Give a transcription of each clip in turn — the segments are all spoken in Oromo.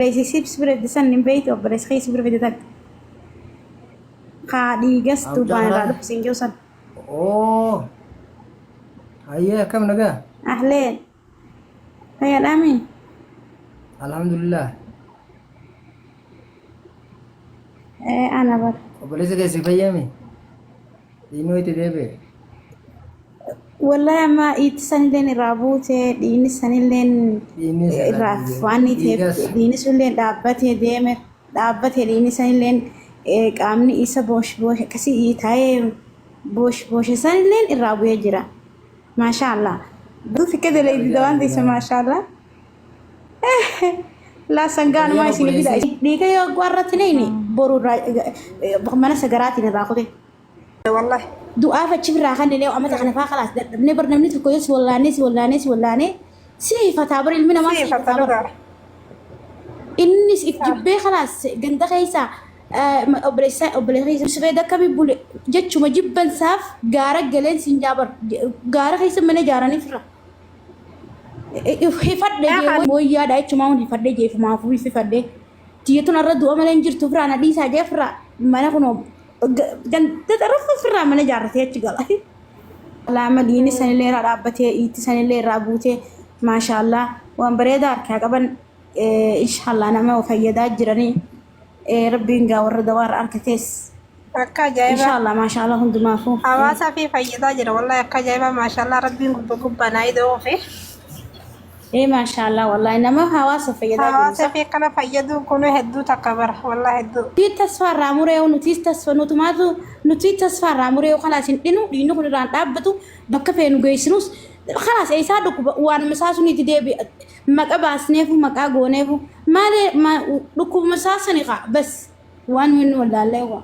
Relationship seperti san nimbe itu bereskis seperti tak kadi gas tu bana radu singjusan. Oh, ayah kam naga. Ahlen. Hayat amin. Alhamdulillah. Ana bar. Boleh saya sifayami. Ini itu debe. والله ما يتسنلين رابوته دين سنلين Ini salah رافاني Igas. دين سنلين دابته ديمه دابته دين سنلين قامني إيسا بوش كسي يتاي بوش سنلين الرابو يجرا ما شاء الله بدو في كده ليدي دوان ديس ما شاء الله لا سنغان ما يسيني كده ديكا يو قوارتنيني بورو بخمانا سقراتي نراقوتي والله دعاء فتشبر خلني ليه وأمتى خلنا خلاص نبر نمني كويس ولا ناس سي فتابر المنا ما سي فتابر إني إكتبي خلاص جندا خيسا أبريسا سبيدا كبي بولي جت شو ما جيب ساف جارك جلين سنجابر جارك خيسا من جارني فرا في فرد ويا ده شو ما هو في فرد جيف ما في فرد تيجي نرد دعاء ملنجر تفرا أنا دي ساجي فرا ما نكونو dan tetap firra mana jarate cigala la madini sanile rabate iti sanile rabute mashallah wa bareda ka gaban inshallah na ma fayyada jirani rabbi nga warda war arkates akka jayba inshallah mashallah hundu ma fu hawasa fi fayyada jira wallahi akka jayba mashallah rabbi gubba naido fi ما شاء الله والله إنما هواس فيدا hawasa fi kana fayyadu kunu heddu takabar wallahi heddu في تصفر راموريو نتيس تصفر نتماتو نتيس تصفر راموريو خلاص دينو كل ران دابتو بكا فين جيسنوس خلاص أي سادك وان مساسوني تدي مكا باسنيفو مكا غونيفو ما لكو مساسني بس وان من ولا لوا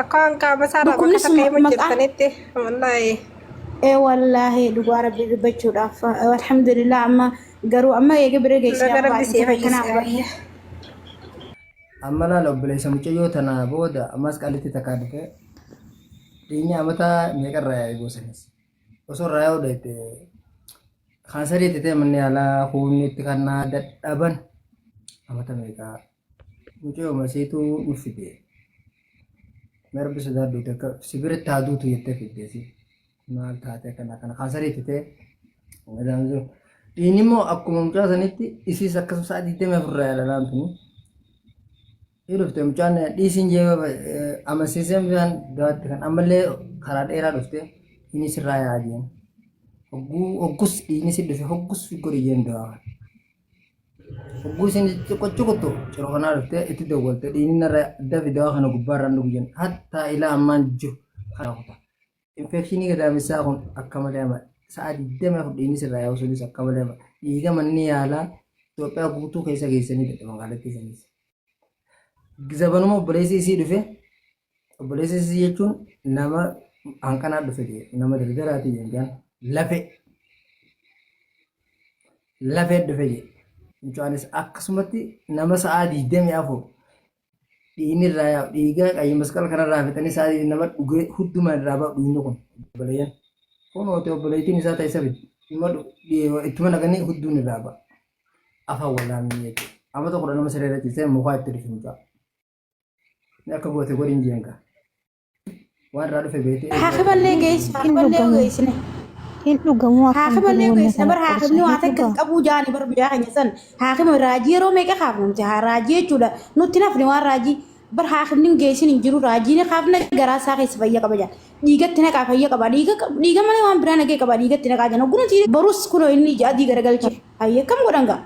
akan ka masara Dukum ni baka kay mo mag- jirtanete wallahi إيه والله دوغارة بيجود عفا والحمد لله أما قروا أما يقبل جيس rabbi si كنا fayyisa Amma la obboleessa mucayyoo tana booda ammas qallitti takkaa dhufe dhiinni amata meeqarraa yaa'e goosanis. Osoo irraa yaa'u dheete kaansarii itti ta'e manni yaalaa humni itti kannaa dadhaban amata meeqaa mucayyoo masiituu nuffite. Merbi sodaadhu takka sibiritti haaduutu jettee fiddeesi. Maal taate kana kaansarii itti ta'e gadaan jiru. Dhiinni immoo akkuma mucaa sanitti isiis akkasuma sa'a 24 yaalanaan tuni. Dhufte mucaan dhiisiin jeeba amansiiseen bishaan daawwatte kan ammallee karaa dheeraa dhufte inni sirraa yaadiin hoggus dhiini si dhufe hoggus fi goriyyeen daawwa hoggus isin cuqquttu ciroo kanaa dhufte itti dawwalte dhiini narra dafi daawwa kana gubbaarraan dhugu hatta ilaa ammaan jiru kana kuta infekshinii gadaamisaa kun akka malee sa'a 24 dhiini sirraa yaa'u sunis akka malee dhiiga manni yaalaa Itoophiyaa guutuu keessa geessanii dadhaban magaalattii sanis. Zabanuma obboleessi isii dhufe obboleessi isii jechuun nama hanqanaa dhufe nama daldalaati jennaan lafee dhufe mucaanis akkasumatti nama sa'a 24 dhiinni irraa yaa'u dhiiga qayyii masqala kanarraa fixanii sa'a nama dhugee hundumaa irraa ba'u dhiinni kun obboleeyyan kun obboleettiin isaa ta'e sabi ittuma naqanii hunduun irraa ba'a afaan wallaanii jechuudha amma tokko nama siree irra ciisee mukaa itti dhufe mucaa. Akka goote godhin jeenga. Waan irraa dhufe beekte. Haakaballee geessine. Dhugamu Haakaballee geessine bar haakamni waa takka qabuu jaani bar biyyaa keenya san haakama raajii yeroo meeqa kaafnamti haa raajii jechuudha nutti nafni waan raajii bar haakamni geessin hin jiru raajiin kaafna garaa isaa keessa fayya qaba jaan dhiigatti naqaa fayya qaba dhiiga malee waan biraa nagee qaba dhiigatti naqaa jaan ogumti barus kunoo inni ijaa dhiiga garagalche hayya kam godhanga.